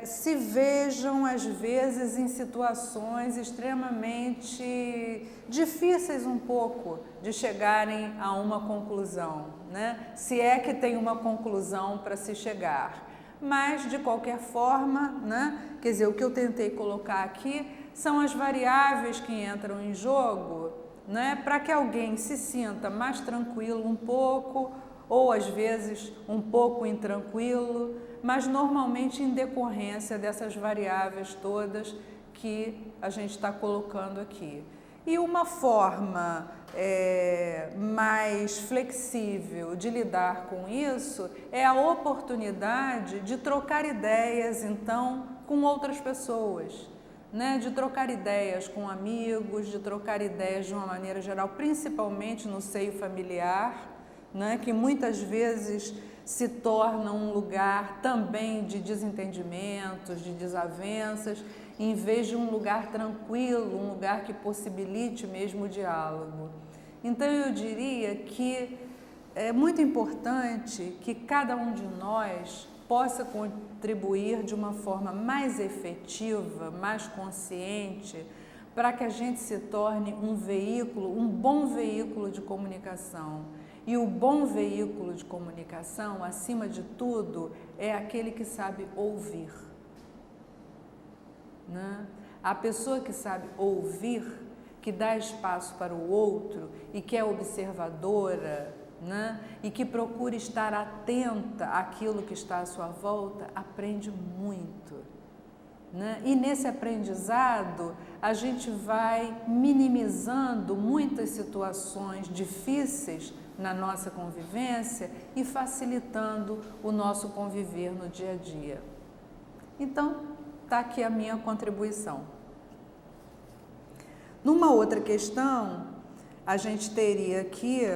se vejam às vezes em situações extremamente difíceis um pouco de chegarem a uma conclusão, né? Se é que tem uma conclusão para se chegar. Mas, de qualquer forma, né? Quer dizer, o que eu tentei colocar aqui são as variáveis que entram em jogo, né? Para que alguém se sinta mais tranquilo um pouco, ou às vezes um pouco intranquilo, mas normalmente em decorrência dessas variáveis todas que a gente está colocando aqui. E uma forma mais flexível de lidar com isso é a oportunidade de trocar ideias, então, com outras pessoas, né? De trocar ideias com amigos, de trocar ideias de uma maneira geral, principalmente no seio familiar, né? Que muitas vezes se torna um lugar também de desentendimentos, de desavenças, em vez de um lugar tranquilo, um lugar que possibilite mesmo o diálogo. Então, eu diria que é muito importante que cada um de nós possa contribuir de uma forma mais efetiva, mais consciente, para que a gente se torne um veículo, um bom veículo de comunicação. E o bom veículo de comunicação, acima de tudo, é aquele que sabe ouvir, né? A pessoa que sabe ouvir, que dá espaço para o outro e que é observadora, né? E que procura estar atenta àquilo que está à sua volta, aprende muito, né? E nesse aprendizado, a gente vai minimizando muitas situações difíceis na nossa convivência e facilitando o nosso conviver no dia a dia. Então, está aqui a minha contribuição. Numa outra questão, a gente teria aqui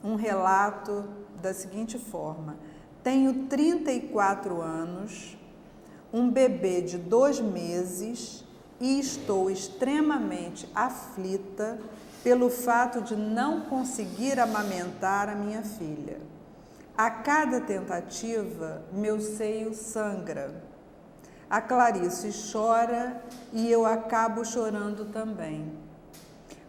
um relato da seguinte forma: tenho 34 anos, um bebê de 2 meses e estou extremamente aflita pelo fato de não conseguir amamentar a minha filha. A cada tentativa, meu seio sangra. A Clarice chora e eu acabo chorando também.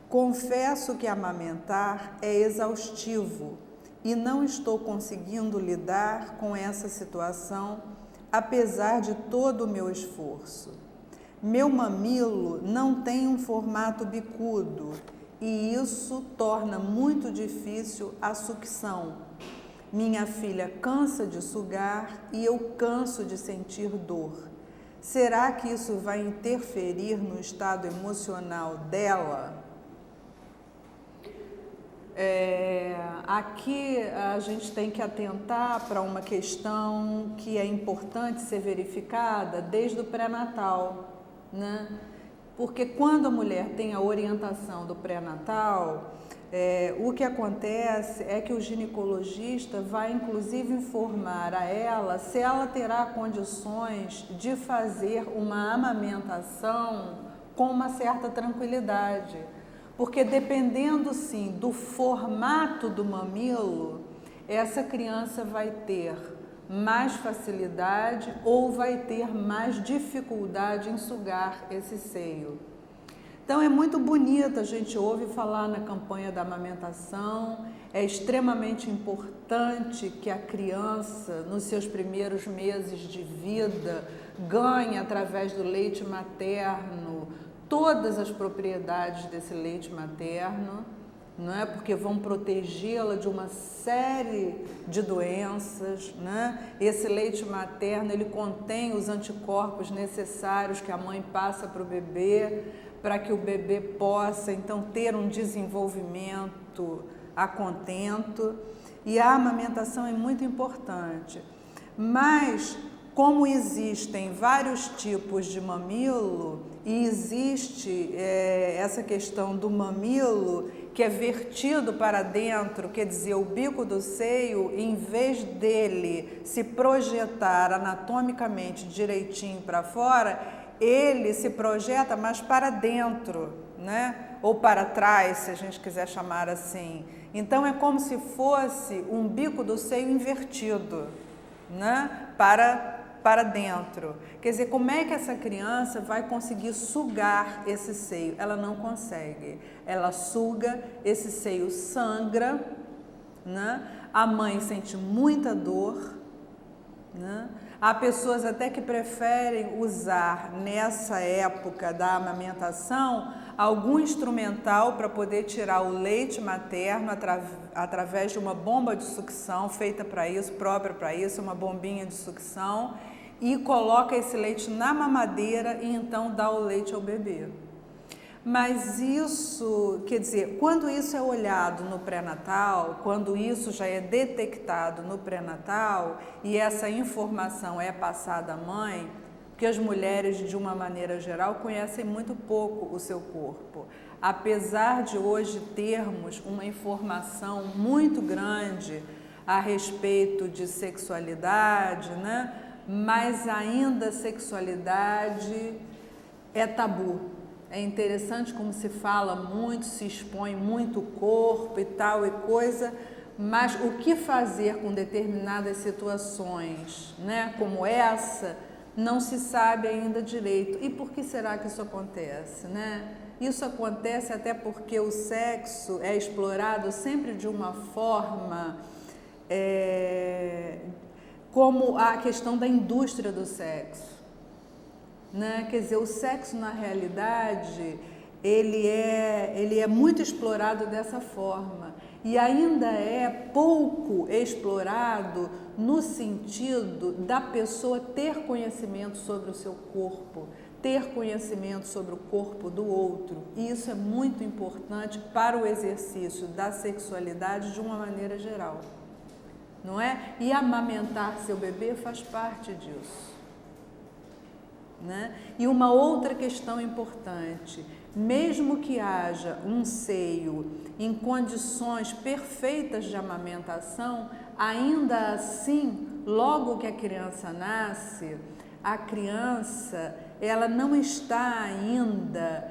Confesso que amamentar é exaustivo e não estou conseguindo lidar com essa situação, apesar de todo o meu esforço. Meu mamilo não tem um formato bicudo e isso torna muito difícil a sucção. Minha filha cansa de sugar e eu canso de sentir dor. Será que isso vai interferir no estado emocional dela? Aqui a gente tem que atentar para uma questão que é importante ser verificada desde o pré-natal, né? Porque quando a mulher tem a orientação do pré-natal, o que acontece é que o ginecologista vai inclusive informar a ela se ela terá condições de fazer uma amamentação com uma certa tranquilidade. Porque dependendo, sim, do formato do mamilo, essa criança vai ter mais facilidade ou vai ter mais dificuldade em sugar esse seio. Então, é muito bonito, a gente ouve falar na campanha da amamentação, é extremamente importante que a criança, nos seus primeiros meses de vida, ganhe, através do leite materno, todas as propriedades desse leite materno, não é? Porque vão protegê-la de uma série de doenças, né? Esse leite materno, ele contém os anticorpos necessários que a mãe passa para o bebê, para que o bebê possa, então, ter um desenvolvimento a contento. E a amamentação é muito importante. Mas, como existem vários tipos de mamilo, e existe essa questão do mamilo que é vertido para dentro, quer dizer, o bico do seio, em vez dele se projetar anatomicamente direitinho para fora, ele se projeta mais para dentro, né? Ou para trás, se a gente quiser chamar assim. Então é como se fosse um bico do seio invertido, né? Para dentro. Quer dizer, como é que essa criança vai conseguir sugar esse seio? Ela não consegue. Ela suga, esse seio sangra, né? A mãe sente muita dor, né? Há pessoas até que preferem usar nessa época da amamentação algum instrumental para poder tirar o leite materno através de uma bomba de sucção feita para isso, própria para isso, uma bombinha de sucção, e coloca esse leite na mamadeira e então dá o leite ao bebê. Mas isso, quer dizer, quando isso é olhado no pré-natal, quando isso já é detectado no pré-natal e essa informação é passada à mãe, porque as mulheres, de uma maneira geral, conhecem muito pouco o seu corpo. Apesar de hoje termos uma informação muito grande a respeito de sexualidade, né? Mas ainda a sexualidade é tabu. É interessante como se fala muito, se expõe muito o corpo e tal e coisa, mas o que fazer com determinadas situações, né, como essa, não se sabe ainda direito. E por que será que isso acontece, né? Isso acontece até porque o sexo é explorado sempre de uma forma, como a questão da indústria do sexo. Né? Quer dizer, o sexo na realidade ele é muito explorado dessa forma e ainda é pouco explorado no sentido da pessoa ter conhecimento sobre o seu corpo, ter conhecimento sobre o corpo do outro, e isso é muito importante para o exercício da sexualidade de uma maneira geral, não é? E amamentar seu bebê faz parte disso. Né? E uma outra questão importante, mesmo que haja um seio em condições perfeitas de amamentação, ainda assim, logo que a criança nasce, a criança ela não está ainda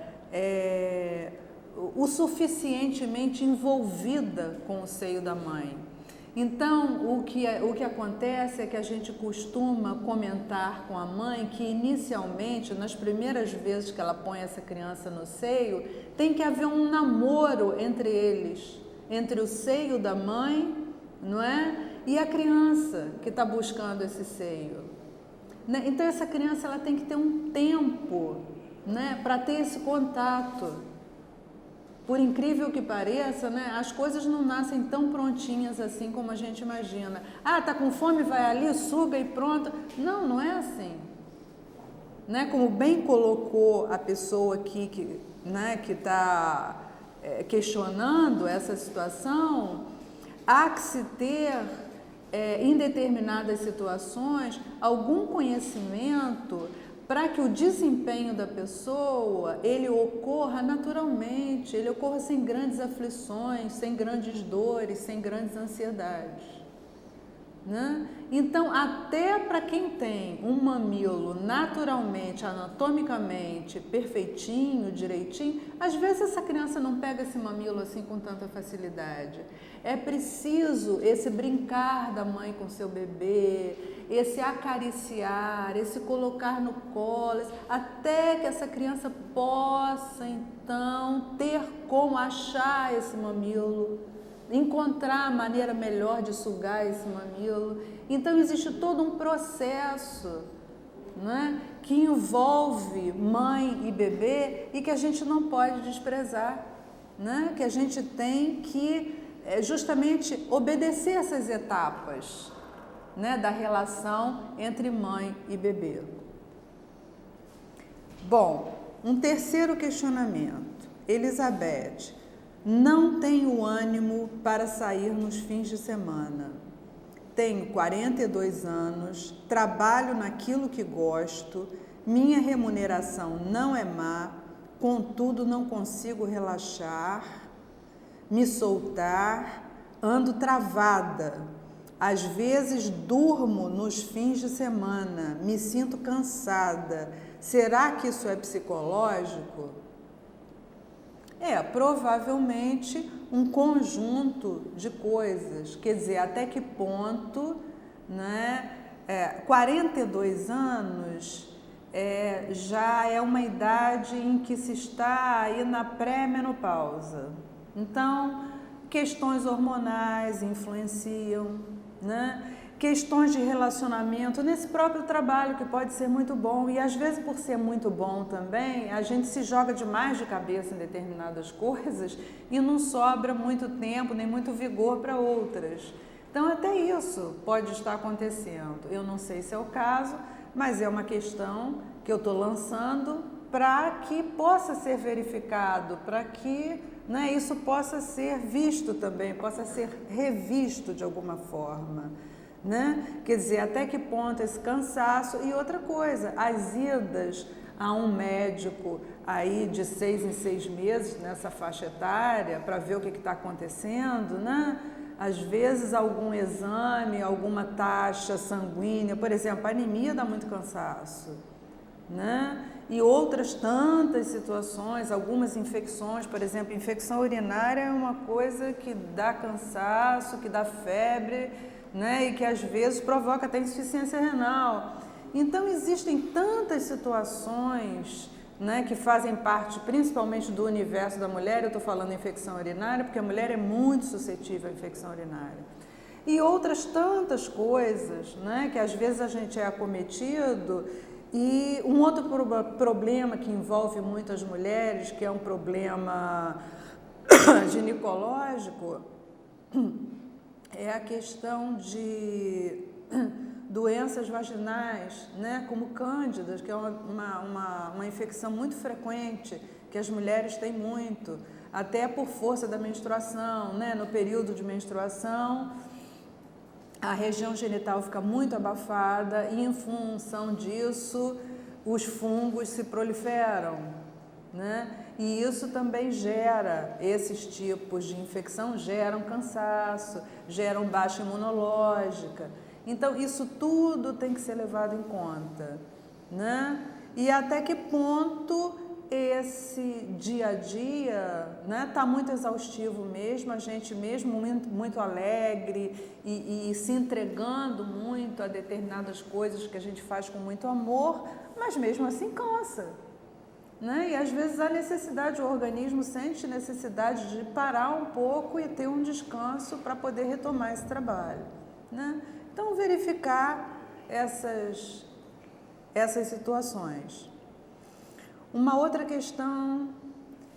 o suficientemente envolvida com o seio da mãe. Então, o que acontece é que a gente costuma comentar com a mãe que inicialmente, nas primeiras vezes que ela põe essa criança no seio, tem que haver um namoro entre eles, entre o seio da mãe, não é? E a criança que está buscando esse seio. Então, essa criança ela tem que ter um tempo, né, para ter esse contato. Por incrível que pareça, né, as coisas não nascem tão prontinhas assim como a gente imagina. Ah, tá com fome, vai ali, suga e pronto. Não, não é assim. Né? Como bem colocou a pessoa aqui que está questionando essa situação, há que se ter, em determinadas situações, algum conhecimento para que o desempenho da pessoa, ele ocorra naturalmente, ele ocorra sem grandes aflições, sem grandes dores, sem grandes ansiedades. Né? Então, até para quem tem um mamilo naturalmente, anatomicamente, perfeitinho, direitinho, às vezes essa criança não pega esse mamilo assim com tanta facilidade. É preciso esse brincar da mãe com seu bebê, esse acariciar, esse colocar no colo, até que essa criança possa, então, ter como achar esse mamilo, encontrar a maneira melhor de sugar esse mamilo. Então, existe todo um processo, né, que envolve mãe e bebê e que a gente não pode desprezar, né, que a gente tem que justamente obedecer essas etapas, né, da relação entre mãe e bebê. Bom, um terceiro questionamento. Elizabeth: não tenho ânimo para sair nos fins de semana. Tenho 42 anos, trabalho naquilo que gosto, Minha remuneração não é má, contudo não consigo relaxar, me soltar, ando travada. Às vezes durmo nos fins de semana, me sinto cansada. Será que isso é psicológico? Provavelmente um conjunto de coisas. Quer dizer, até que ponto, né? 42 anos já é uma idade em que se está aí na pré-menopausa. Então, questões hormonais influenciam, né? Questões de relacionamento nesse próprio trabalho, que pode ser muito bom, e às vezes por ser muito bom também, a gente se joga demais de cabeça em determinadas coisas e não sobra muito tempo nem muito vigor para outras. Então até isso pode estar acontecendo. Eu não sei se é o caso, mas é uma questão que eu estou lançando para que possa ser verificado, para que, né, isso possa ser visto também, possa ser revisto de alguma forma. Né? Quer dizer, até que ponto esse cansaço. E outra coisa, as idas a um médico aí de 6 em 6 meses nessa faixa etária para ver o que está acontecendo, né? Às vezes algum exame, alguma taxa sanguínea, por exemplo, a anemia dá muito cansaço, né? E outras tantas situações, algumas infecções, por exemplo, infecção urinária é uma coisa que dá cansaço, que dá febre, né, e que às vezes provoca até insuficiência renal. Então existem tantas situações, né, que fazem parte principalmente do universo da mulher. Eu estou falando infecção urinária porque a mulher é muito suscetível à infecção urinária. E outras tantas coisas, né, que às vezes a gente é acometido. E um outro problema que envolve muitas mulheres, que é um problema ginecológico, é a questão de doenças vaginais, né, como cândidas, que é uma infecção muito frequente, que as mulheres têm muito, até por força da menstruação, né? No período de menstruação, a região genital fica muito abafada e, em função disso, os fungos se proliferam, né? E isso também gera, esses tipos de infecção geram cansaço, geram baixa imunológica. Então, isso tudo tem que ser levado em conta, né? E até que ponto esse dia a dia, né, tá muito exaustivo mesmo, a gente mesmo muito alegre e se entregando muito a determinadas coisas que a gente faz com muito amor, mas mesmo assim cansa. Né? E às vezes há necessidade, o organismo sente necessidade de parar um pouco e ter um descanso para poder retomar esse trabalho. Né? Então, verificar essas situações. Uma outra questão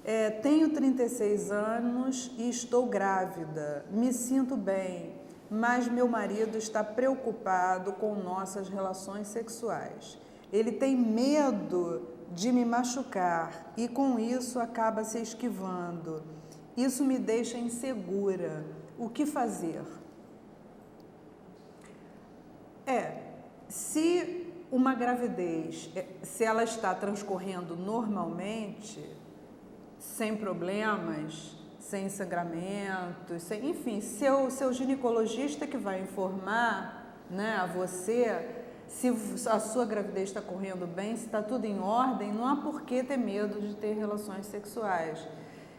é: tenho 36 anos e estou grávida, me sinto bem, mas meu marido está preocupado com nossas relações sexuais. Ele tem medo de me machucar e com isso acaba se esquivando. Isso me deixa insegura. O que fazer? Se uma gravidez, se ela está transcorrendo normalmente, sem problemas, sem sangramentos, enfim, seu ginecologista que vai informar, né, a você se a sua gravidez está correndo bem, se está tudo em ordem, não há por que ter medo de ter relações sexuais.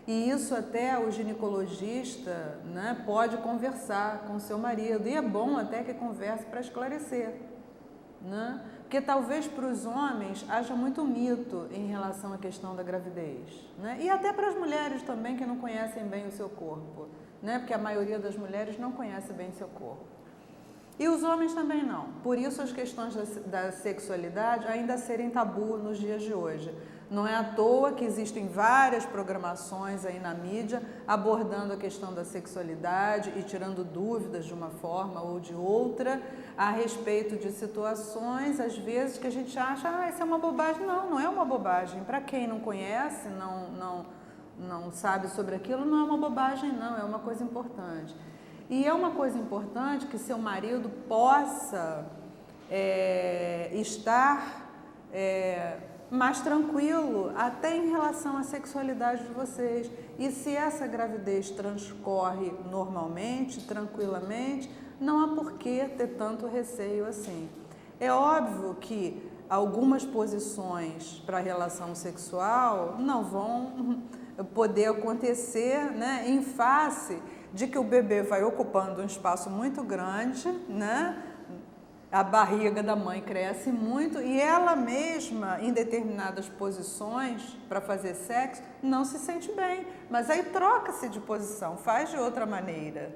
E isso até o ginecologista, né, pode conversar com o seu marido, e é bom até que converse para esclarecer, né? Porque talvez para os homens haja muito mito em relação à questão da gravidez, né? E até para as mulheres também que não conhecem bem o seu corpo, né? Porque a maioria das mulheres não conhece bem seu corpo. E os homens também não. Por isso as questões da sexualidade ainda serem tabu nos dias de hoje. Não é à toa que existem várias programações aí na mídia abordando a questão da sexualidade e tirando dúvidas de uma forma ou de outra a respeito de situações, às vezes, que a gente acha, isso é uma bobagem. Não, não é uma bobagem. Para quem não conhece, não sabe sobre aquilo, não é uma bobagem, não, é uma coisa importante. E é uma coisa importante que seu marido possa estar mais tranquilo, até em relação à sexualidade de vocês. E se essa gravidez transcorre normalmente, tranquilamente, não há por que ter tanto receio assim. É óbvio que algumas posições para a relação sexual não vão poder acontecer, né, em face de que o bebê vai ocupando um espaço muito grande, né? A barriga da mãe cresce muito e ela mesma, em determinadas posições para fazer sexo, não se sente bem. Mas aí troca-se de posição, faz de outra maneira,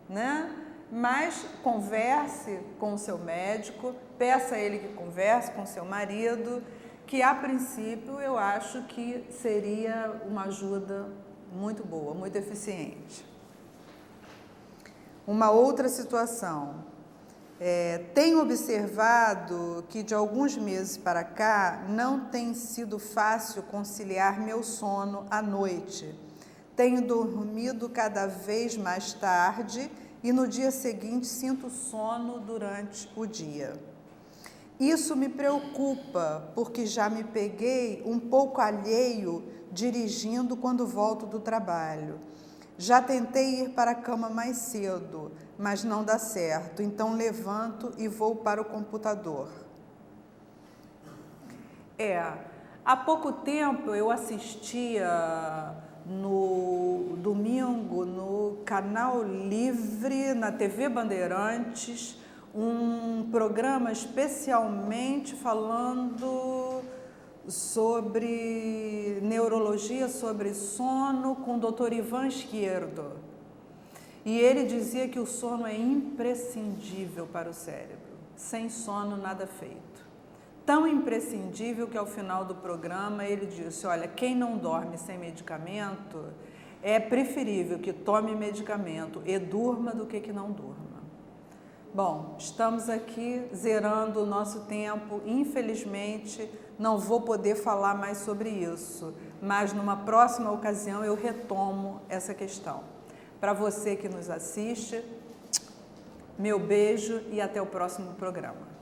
né? Mas converse com o seu médico, peça a ele que converse com o seu marido, que a princípio eu acho que seria uma ajuda muito boa, muito eficiente. Uma outra situação. Tenho observado que de alguns meses para cá não tem sido fácil conciliar meu sono à noite. Tenho dormido cada vez mais tarde e no dia seguinte sinto sono durante o dia. Isso me preocupa, porque já me peguei um pouco alheio dirigindo quando volto do trabalho. Já tentei ir para a cama mais cedo, mas não dá certo, então levanto e vou para o computador. Há pouco tempo eu assistia no domingo no Canal Livre, na TV Bandeirantes, um programa especialmente falando sobre neurologia, sobre sono, com o Dr. Ivan Izquierdo. E ele dizia que o sono é imprescindível para o cérebro. Sem sono, nada feito. Tão imprescindível que ao final do programa ele disse, olha, quem não dorme sem medicamento, é preferível que tome medicamento e durma do que não durma. Bom, estamos aqui zerando o nosso tempo, infelizmente não vou poder falar mais sobre isso, mas numa próxima ocasião eu retomo essa questão. Para você que nos assiste, meu beijo e até o próximo programa.